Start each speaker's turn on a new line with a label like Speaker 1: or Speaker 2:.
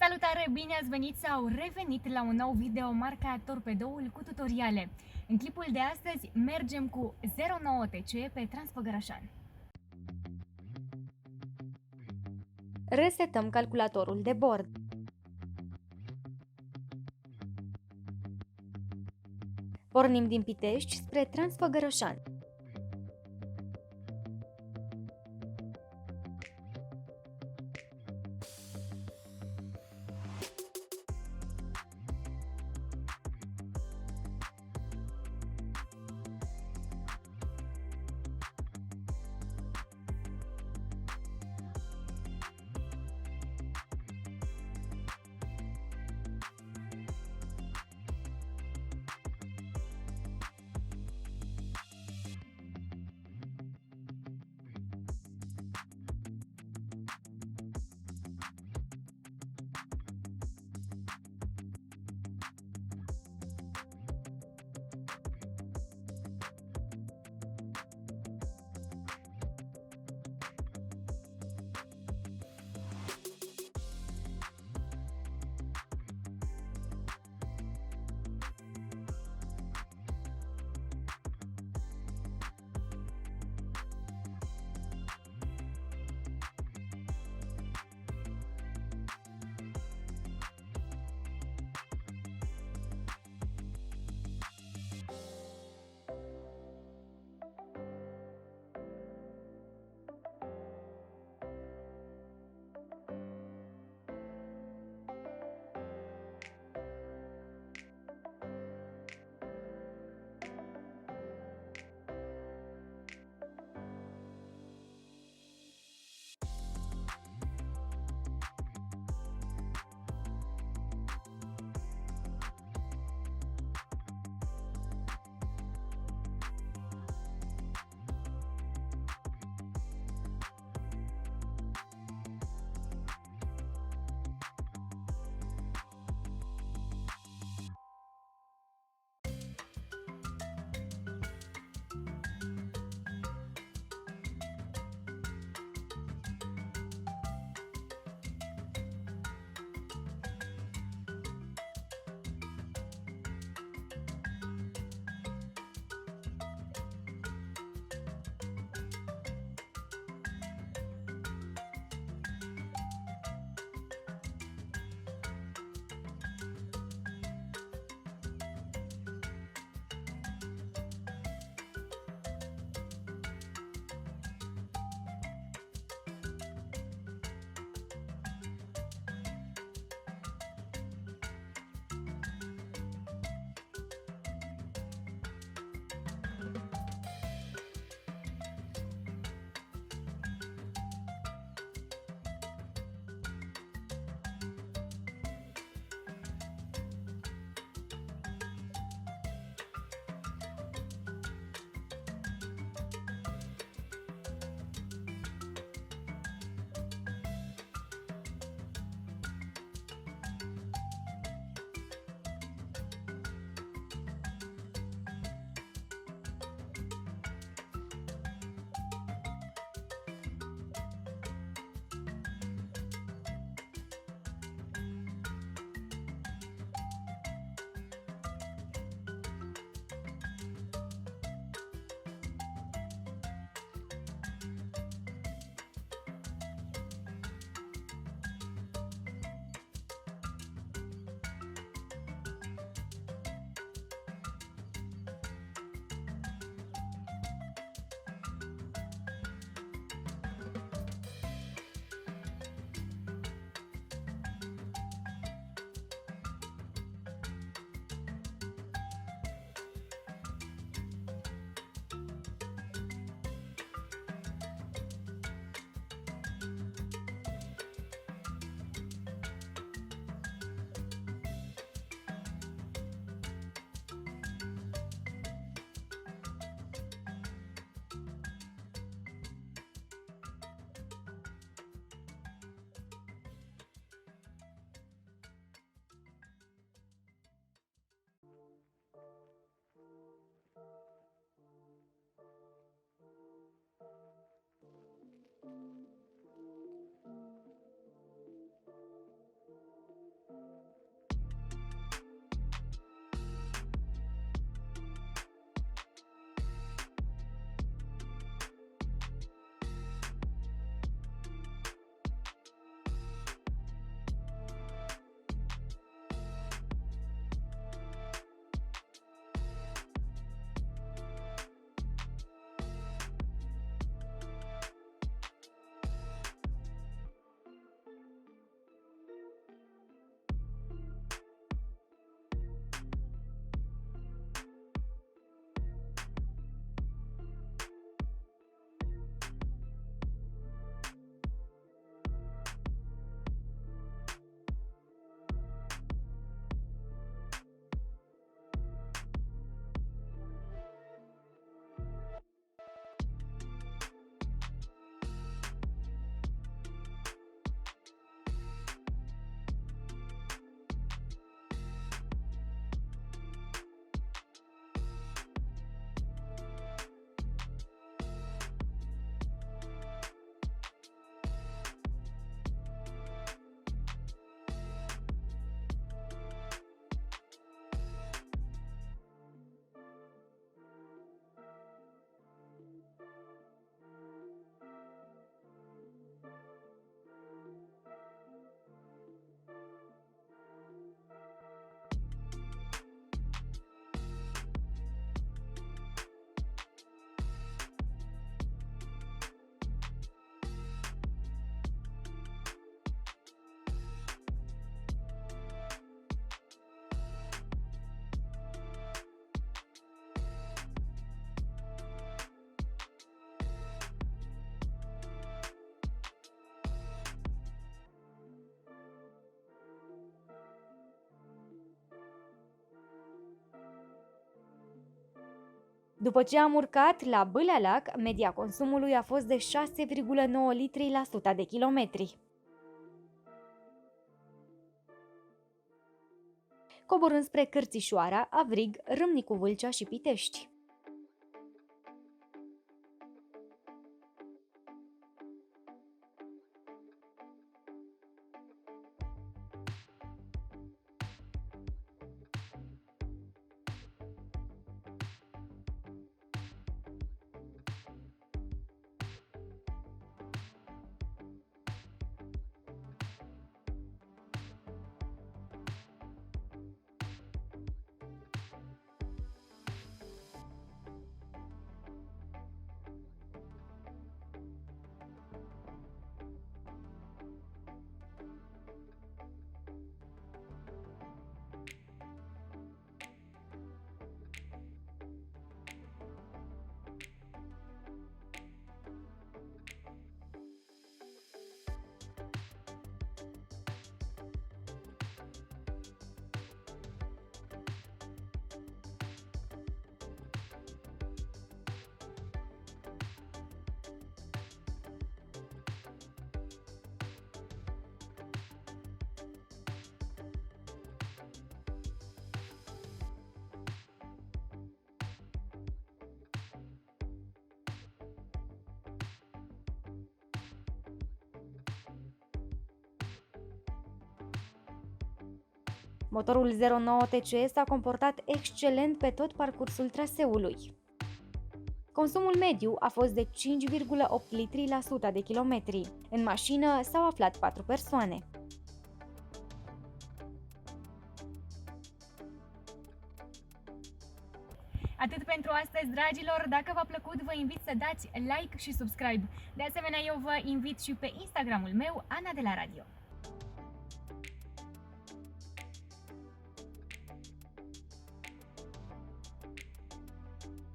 Speaker 1: Salutare, bine ați venit sau revenit la un nou video marca Torpedoul cu tutoriale. În clipul de astăzi mergem cu 09 TC pe Transfăgărășan.
Speaker 2: Resetăm calculatorul de bord. Pornim din Pitești spre Transfăgărășan. După ce am urcat la Bâlealac, media consumului a fost de 6,9 litri la 100 de kilometri. Coborând spre Cârțișoara, Avrig, Râmnicu Vâlcea și Pitești. Motorul 09 TCE s-a comportat excelent pe tot parcursul traseului. Consumul mediu a fost de 5,8 litri la 100 de kilometri. În mașină s-au aflat 4 persoane.
Speaker 1: Atât pentru astăzi, dragilor. Dacă v-a plăcut, vă invit să dați like și subscribe. De asemenea, eu vă invit și pe Instagramul meu, Ana de la Radio.